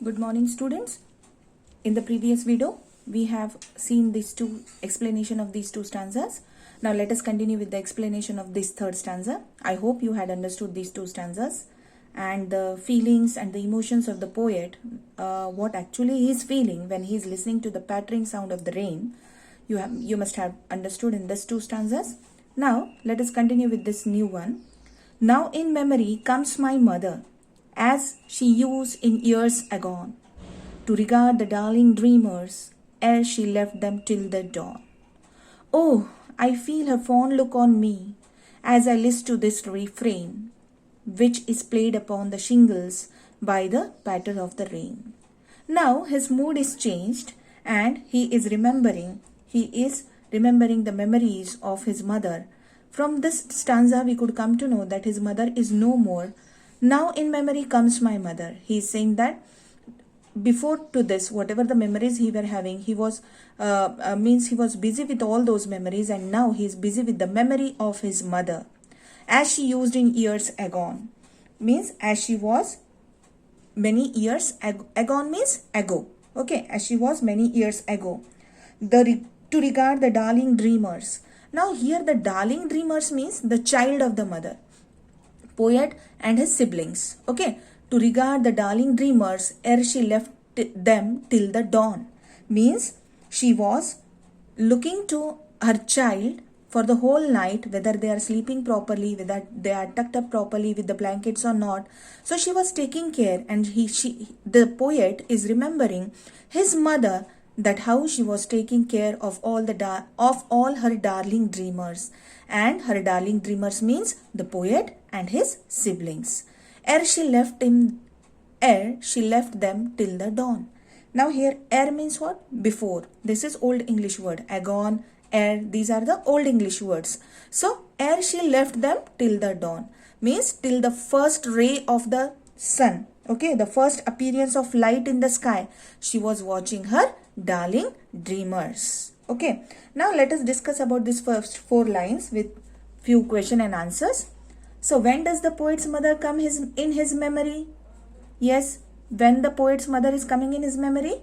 Good morning, students. In the previous video, we have seen these two explanation of these two stanzas. Now let us continue with the explanation of this third stanza. I hope you had understood these two stanzas and the feelings and the emotions of the poet, what actually he is feeling when he is listening to the pattering sound of the rain. You must have understood in these two stanzas. Now let us continue with this new one. Now in memory comes my mother, as she used in years agone, to regard the darling dreamers ere she left them till the dawn. Oh, I feel her fond look on me as I list to this refrain, which is played upon the shingles by the patter of the rain. Now his mood is changed and he is remembering the memories of his mother. From this stanza we could come to know that his mother is no more. Now in memory comes my mother. He is saying that before to this, whatever the memories he were having, he was busy with all those memories, and now he is busy with the memory of his mother, as she used in years agone. Means as she was many years agone means ago. Okay, as she was many years ago. To regard the darling dreamers. Now here the darling dreamers means the child of the mother, poet and his siblings. Okay, to regard the darling dreamers ere she left them till the dawn means she was looking to her child for the whole night, whether they are sleeping properly, whether they are tucked up properly with the blankets or not. So she was taking care, and the poet is remembering his mother, that how she was taking care of all her darling dreamers. And her darling dreamers means the poet and his siblings. Ere she left them till the dawn. Now here ere means what? Before. This is Old English word. Agone, ere, these are the Old English words. So ere she left them till the dawn means till the first ray of the sun. Okay, the first appearance of light in the sky. She was watching her darling dreamers. Okay, now let us discuss about these first four lines with few question and answers. So when does the poet's mother come in his memory? Yes, when the poet's mother is coming in his memory?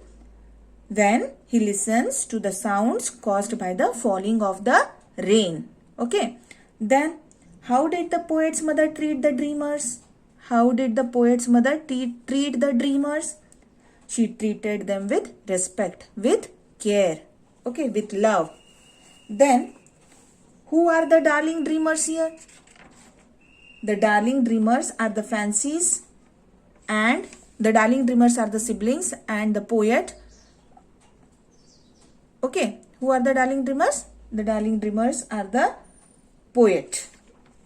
When he listens to the sounds caused by the falling of the rain. Okay, then how did the poet's mother treat the dreamers? How did the poet's mother treat the dreamers? She treated them with respect, with care, okay, with love. Then, who are the darling dreamers here? The darling dreamers are the fancies, and the darling dreamers are the siblings and the poet. Okay, who are the darling dreamers? The darling dreamers are the poet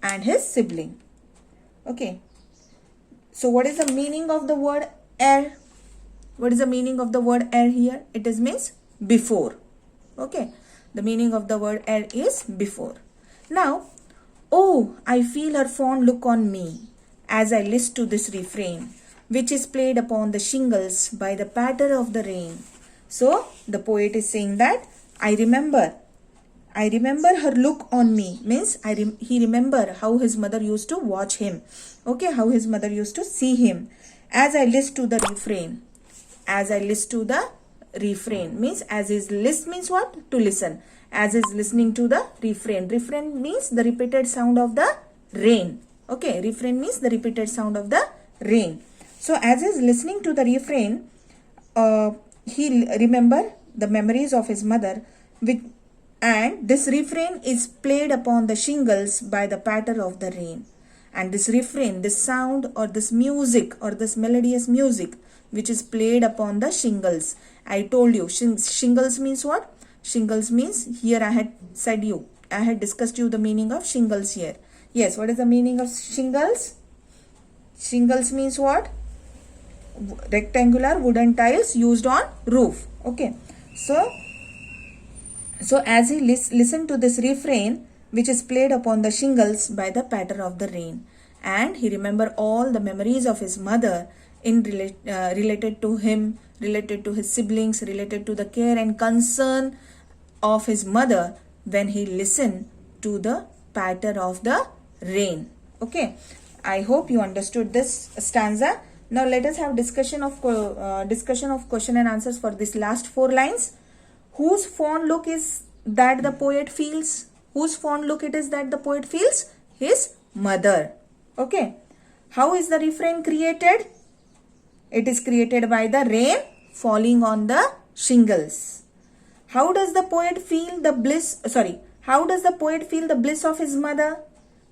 and his sibling. Okay. So what is the meaning of the word ere? What is the meaning of the word ere here? It is means before. Okay. The meaning of the word ere is before. Now, oh, I feel her fond look on me as I list to this refrain, which is played upon the shingles by the patter of the rain. So the poet is saying that I remember her look on me means he remember how his mother used to watch him. Okay, how his mother used to see him. As I list to the refrain. As I list to the refrain means as is list means what? To listen. As is listening to the refrain. Refrain means the repeated sound of the rain. Okay, refrain means the repeated sound of the rain. So as is listening to the refrain, he remember the memories of his mother, and this refrain is played upon the shingles by the patter of the rain. And this refrain, this sound or this music or this melodious music which is played upon the shingles. I told you shingles means what? Shingles means, here I had discussed you the meaning of shingles here. Yes, what is the meaning of shingles? Shingles means what? Rectangular wooden tiles used on roof. Okay, so as he listened to this refrain which is played upon the shingles by the patter of the rain, and he remembered all the memories of his mother related to him, related to his siblings, related to the care and concern of his mother when he listened to the patter of the rain. Okay, I hope you understood this stanza. Now let us have discussion of question and answers for this last 4 lines. Whose fond look is that the poet feels? Whose fond look it is that the poet feels? His mother. Okay. How is the refrain created? It is created by the rain falling on the shingles. How does the poet feel the bliss? How does the poet feel the bliss of his mother?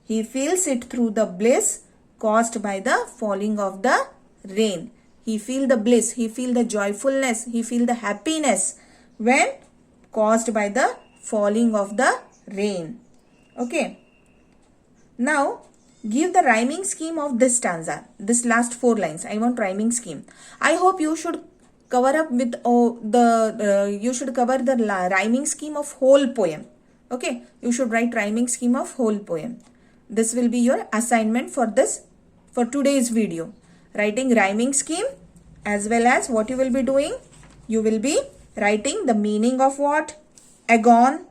He feels it through the bliss caused by the falling of the rain. He feel the bliss, he feel the joyfulness, he feel the happiness when caused by the falling of the rain. Okay. Now, give the rhyming scheme of this stanza. This last 4 lines. I want rhyming scheme. I hope you should cover up with the rhyming scheme of whole poem. Okay. You should write rhyming scheme of whole poem. This will be your assignment for today's video. Writing rhyming scheme, as well as what you will be doing. You will be writing the meaning of what? Agon.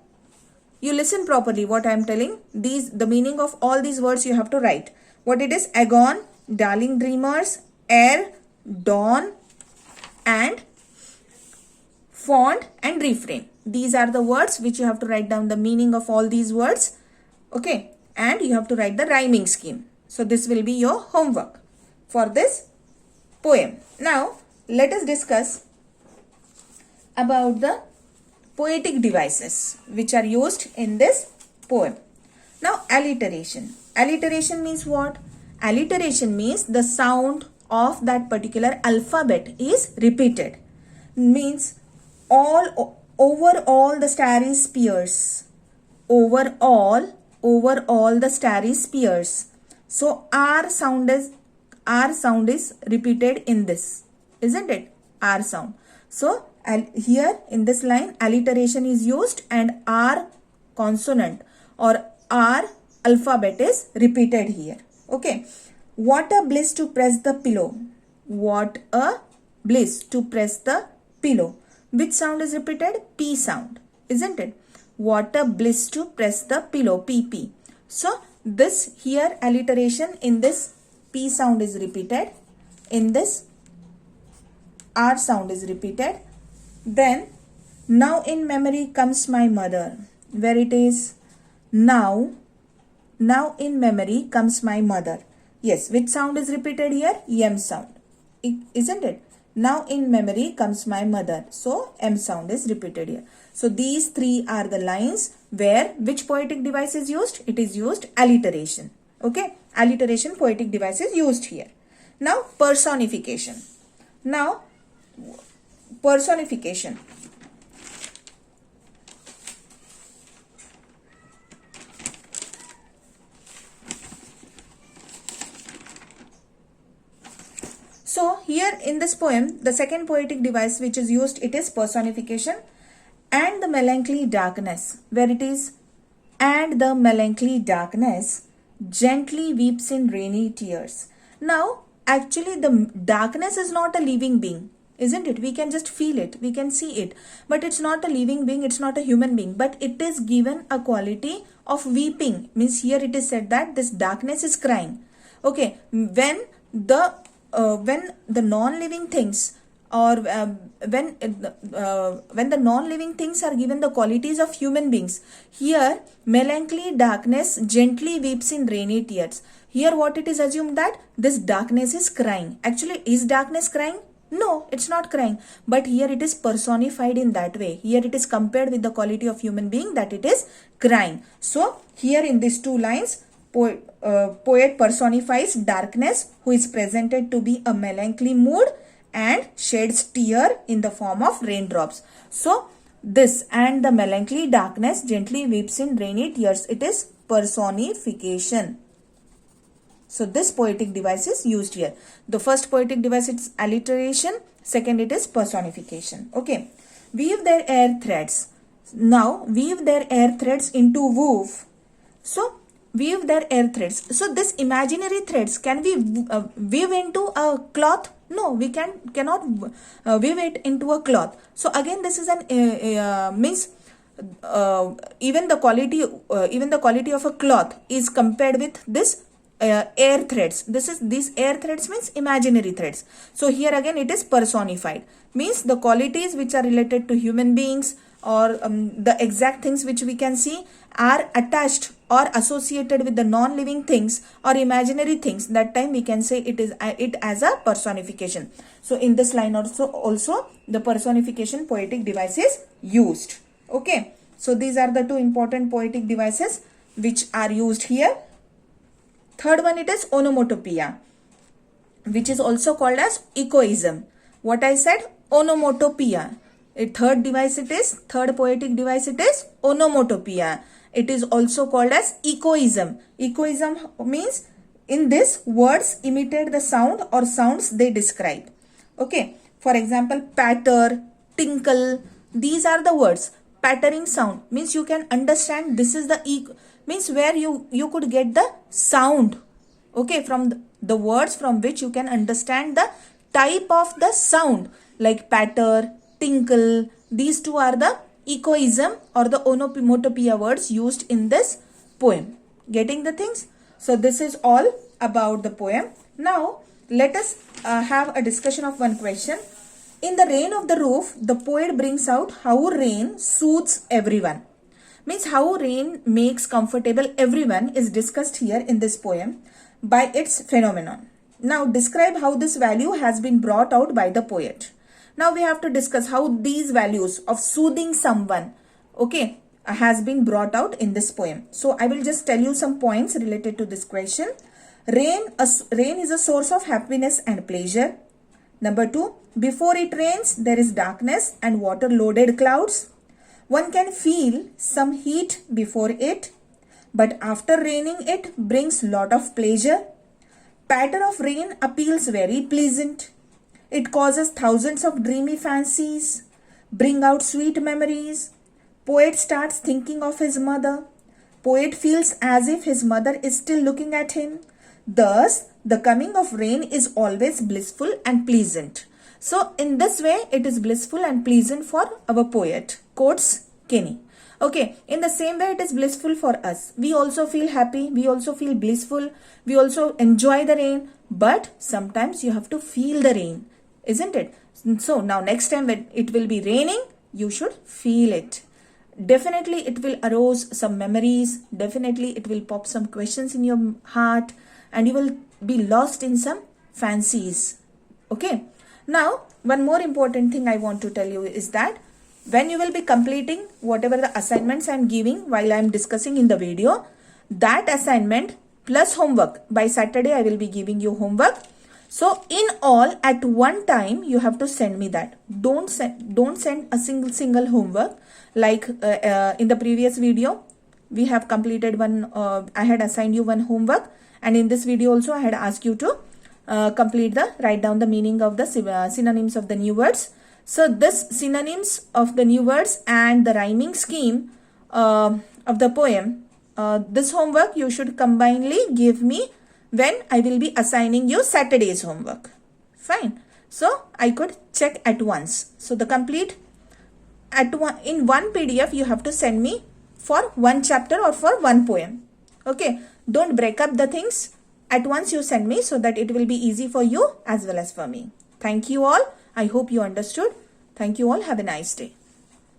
You listen properly what I am telling. The meaning of all these words you have to write. What it is? Agon, darling dreamers, air, dawn, and fond and refrain. These are the words which you have to write down the meaning of all these words. Okay. And you have to write the rhyming scheme. So this will be your homework for this poem. Now let us discuss about the poetic devices which are used in this poem. Now alliteration. Alliteration means what? Alliteration means the sound of that particular alphabet is repeated. Means over all the starry spheres. Over all the starry spheres. So R sound is repeated in this, isn't it? R sound. So here in this line alliteration is used and R consonant or R alphabet is repeated here. Okay. What a bliss to press the pillow. What a bliss to press the pillow. Which sound is repeated? P sound, isn't it? What a bliss to press the pillow. PP. So this here alliteration in this P sound is repeated. In this R sound is repeated. Then now in memory comes my mother. Where it is? Now in memory comes my mother. Yes, which sound is repeated here? M sound. Isn't it? Now in memory comes my mother. So M sound is repeated here. So these 3 are the lines where which poetic device is used? It is used alliteration. Okay. Alliteration poetic device is used here. Now personification. Now personification. So here in this poem, the second poetic device which is used, it is personification. And the melancholy darkness, where it is, and the melancholy darkness gently weeps in rainy tears. Now actually the darkness is not a living being, isn't it? We can just feel it, we can see it, but it's not a living being, it's not a human being, but it is given a quality of weeping. Means here it is said that this darkness is crying. Okay. When the non-living things or when the non-living things are given the qualities of human beings, here melancholy darkness gently weeps in rainy tears. Here what it is assumed that this darkness is crying. Actually, is darkness crying? No, it's not crying. But here it is personified in that way. Here it is compared with the quality of human being that it is crying. So here in these 2 lines, poet personifies darkness who is presented to be a melancholy mood and sheds tear in the form of raindrops. So this and the melancholy darkness gently weeps in rainy tears. It is personification. So this poetic device is used here. The first poetic device is alliteration. Second it is personification. Okay. Weave their air threads. Now weave their air threads into woof. So weave their air threads. So this imaginary threads, can we weave into a cloth? No, we cannot weave it into a cloth. So again this is an means even the quality of a cloth is compared with this air threads. These air threads means imaginary threads. So here again it is personified, means the qualities which are related to human beings or the exact things which we can see are attached or associated with the non-living things or imaginary things. That time we can say it as a personification. So in this line also the personification poetic device is used. Okay, so these are the two important poetic devices which are used here. Third one, it is onomatopoeia, which is also called as echoism. What I said, onomatopoeia. Third poetic device it is onomatopoeia. It is also called as echoism. Echoism means in this words imitate the sound or sounds they describe. Okay, for example, patter, tinkle, these are the words. Pattering sound means you can understand this is the means where you could get the sound, okay, from the words from which you can understand the type of the sound, like patter, tinkle. These two are the echoism or the onomatopoeia words used in this poem. Getting the things? So this is all about the poem. Now let us have a discussion of one question. In The Rain of the Roof, the poet brings out how rain soothes everyone. Means how rain makes comfortable everyone is discussed here in this poem by its phenomenon. Now describe how this value has been brought out by the poet. Now we have to discuss how these values of soothing someone, okay, has been brought out in this poem. So I will just tell you some points related to this question. Rain is a source of happiness and pleasure. Number 2, before it rains, there is darkness and water-loaded clouds. One can feel some heat before it, but after raining it brings lot of pleasure. Patter of rain appeals very pleasant. It causes thousands of dreamy fancies, bring out sweet memories. Poet starts thinking of his mother. Poet feels as if his mother is still looking at him. Thus, the coming of rain is always blissful and pleasant. So, in this way, it is blissful and pleasant for our poet, quotes Kenny. Okay, in the same way, it is blissful for us. We also feel happy. We also feel blissful. We also enjoy the rain. But sometimes you have to feel the rain, isn't it? So, now next time when it will be raining, you should feel it. Definitely, it will arouse some memories. Definitely, it will pop some questions in your heart. And you will be lost in some fancies. Okay. Now, one more important thing I want to tell you is that when you will be completing whatever the assignments I am giving while I am discussing in the video, that assignment plus homework, by Saturday I will be giving you homework. So in all, at one time you have to send me that. Don't send a single homework. Like in the previous video, we have completed one, I had assigned you one homework, and in this video also I had asked you to write down the meaning of the synonyms of the new words. So this synonyms of the new words and the rhyming scheme of the poem, this homework you should combinedly give me when I will be assigning you Saturday's homework. Fine. So I could check at once. So the complete in one PDF you have to send me for one chapter or for one poem. Okay. Don't break up the things. At once you send me so that it will be easy for you as well as for me. Thank you all. I hope you understood. Thank you all. Have a nice day.